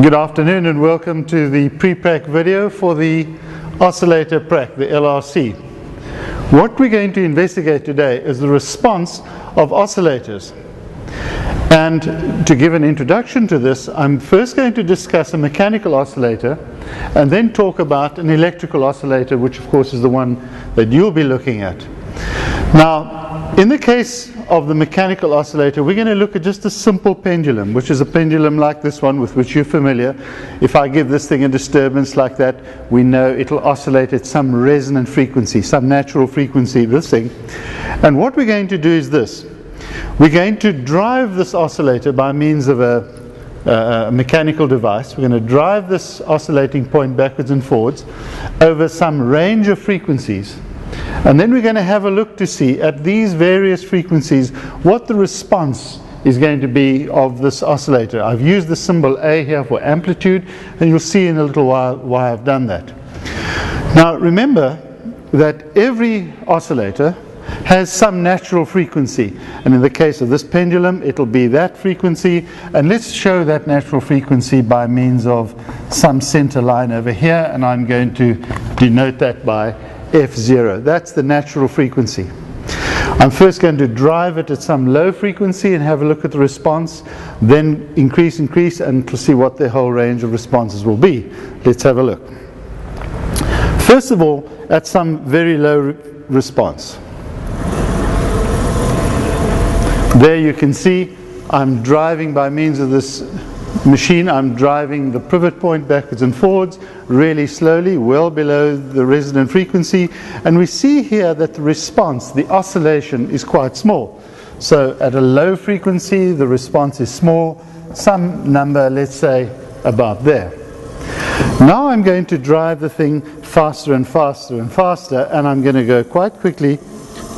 Good afternoon and welcome to the pre-prac video for the oscillator prac, the LRC. What we're going to investigate today is the response of oscillators. And to give an introduction to this, I'm first going to discuss a mechanical oscillator and then talk about an electrical oscillator, which of course is the one that you'll be looking at. Now, in the case of the mechanical oscillator, we're going to look at just a simple pendulum, which is a pendulum like this one with which you're familiar. If I give this thing a disturbance like that, we know it'll oscillate at some resonant frequency, some natural frequency, this thing. And what we're going to do is this. We're going to drive this oscillator by means of a mechanical device. We're going to drive this oscillating point backwards and forwards over some range of frequencies. And then we're going to have a look to see at these various frequencies what the response is going to be of this oscillator. I've used the symbol A here for amplitude, and you'll see in a little while why I've done that. Now remember that every oscillator has some natural frequency, and in the case of this pendulum it'll be that frequency, and let's show that natural frequency by means of some center line over here, and I'm going to denote that by F0. That's the natural frequency. I'm first going to drive it at some low frequency and have a look at the response, then increase, and to see what the whole range of responses will be. Let's have a look. First of all, at some very low response. There you can see I'm driving by means of this machine. I'm driving the pivot point backwards and forwards really slowly, well below the resonant frequency, and we see here that the response, the oscillation, is quite small. So at a low frequency the response is small, some number, let's say about there. Now I'm going to drive the thing faster and faster and faster, and I'm going to go quite quickly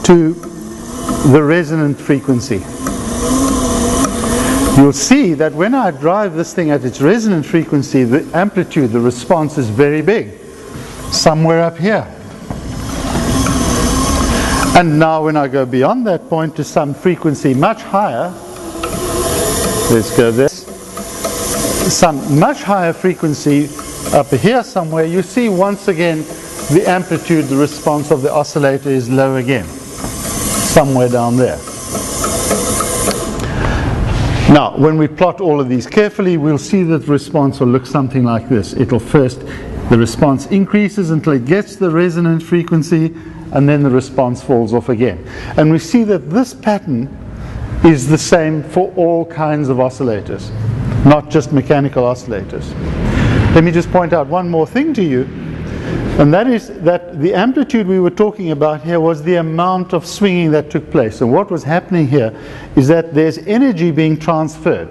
to the resonant frequency. You'll see that when I drive this thing at its resonant frequency, the amplitude, the response is very big, somewhere up here. And now when I go beyond that point to some frequency much higher, let's go there, some much higher frequency up here somewhere, you see once again the amplitude, the response of the oscillator is low again, somewhere down there. Now, when we plot all of these carefully, we'll see that the response will look something like this. It'll first, the response increases until it gets the resonant frequency, and then the response falls off again. And we see that this pattern is the same for all kinds of oscillators, not just mechanical oscillators. Let me just point out one more thing to you, and that is that the amplitude we were talking about here was the amount of swinging that took place. And what was happening here is that there's energy being transferred.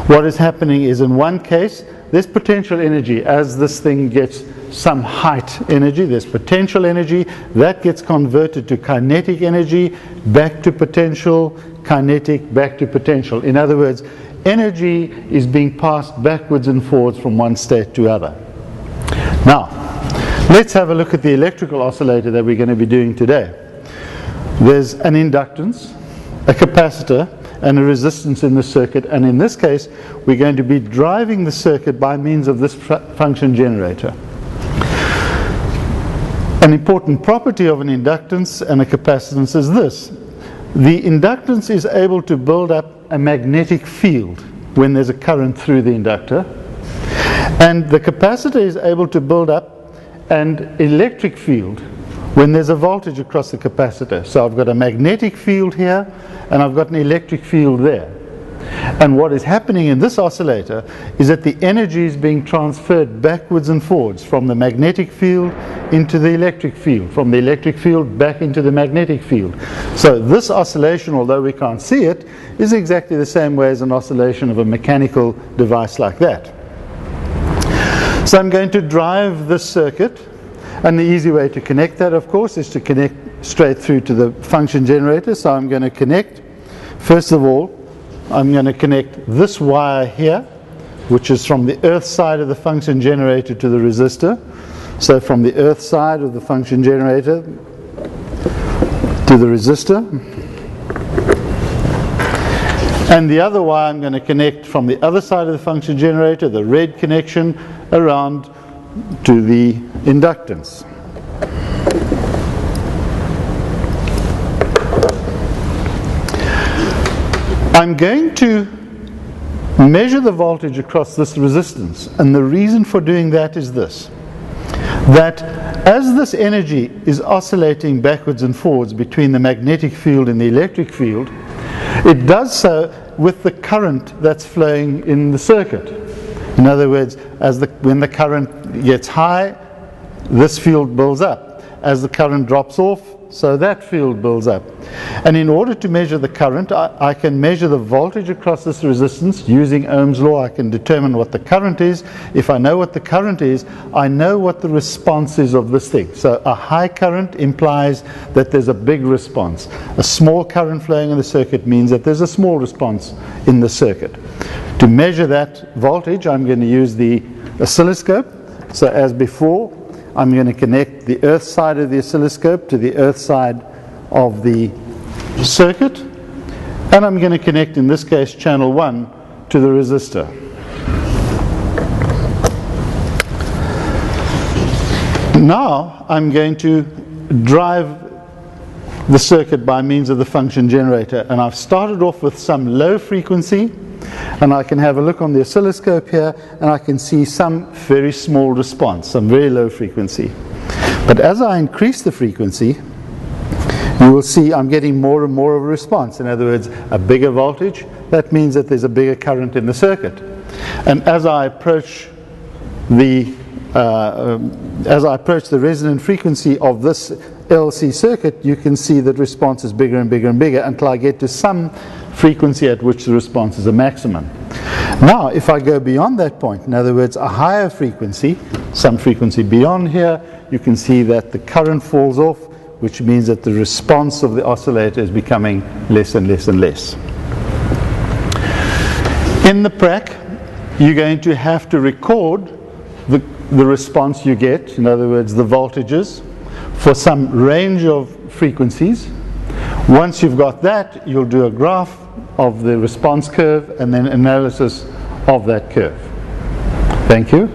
What is happening is, in one case, there's potential energy. As this thing gets some height energy, there's potential energy. That gets converted to kinetic energy, back to potential, kinetic, back to potential. In other words, energy is being passed backwards and forwards from one state to other. Now, let's have a look at the electrical oscillator that we're going to be doing today. There's an inductance, a capacitor, and a resistance in the circuit, and in this case we're going to be driving the circuit by means of this function generator. An important property of an inductance and a capacitance is this. The inductance is able to build up a magnetic field when there's a current through the inductor, and the capacitor is able to build up an electric field when there's a voltage across the capacitor. So I've got a magnetic field here and I've got an electric field there. And what is happening in this oscillator is that the energy is being transferred backwards and forwards from the magnetic field into the electric field, from the electric field back into the magnetic field. So this oscillation, although we can't see it, is exactly the same way as an oscillation of a mechanical device like that. So I'm going to drive this circuit, and the easy way to connect that, of course, is to connect straight through to the function generator. So I'm going to connect, first of all, I'm going to connect this wire here, which is from the earth side of the function generator to the resistor. So from the earth side of the function generator to the resistor. And the other wire I'm going to connect from the other side of the function generator, the red connection, around to the inductance. I'm going to measure the voltage across this resistance, and the reason for doing that is this: that as this energy is oscillating backwards and forwards between the magnetic field and the electric field, it does so with the current that's flowing in the circuit. In other words, when the current gets high, this field builds up. As the current drops off, so that field builds up. And in order to measure the current, I can measure the voltage across this resistance using Ohm's law. I can determine what the current is. If I know what the current is, I know what the response is of this thing. So a high current implies that there's a big response. A small current flowing in the circuit means that there's a small response in the circuit. To measure that voltage, I'm going to use the oscilloscope. So as before, I'm going to connect the earth side of the oscilloscope to the earth side of the circuit, and I'm going to connect, in this case, channel 1 to the resistor. Now I'm going to drive the circuit by means of the function generator, and I've started off with some low frequency, and I can have a look on the oscilloscope here, and I can see some very small response, some very low frequency. But as I increase the frequency, you will see I'm getting more and more of a response. In other words, a bigger voltage. That means that there's a bigger current in the circuit. And as I approach the resonant frequency of this LRC circuit, you can see that response is bigger and bigger and bigger until I get to some frequency at which the response is a maximum. Now, if I go beyond that point, in other words, a higher frequency, some frequency beyond here, you can see that the current falls off, which means that the response of the oscillator is becoming less and less and less. In the prac, you're going to have to record the response you get, in other words, the voltages, for some range of frequencies. Once you've got that, you'll do a graph of the response curve and then analysis of that curve. Thank you.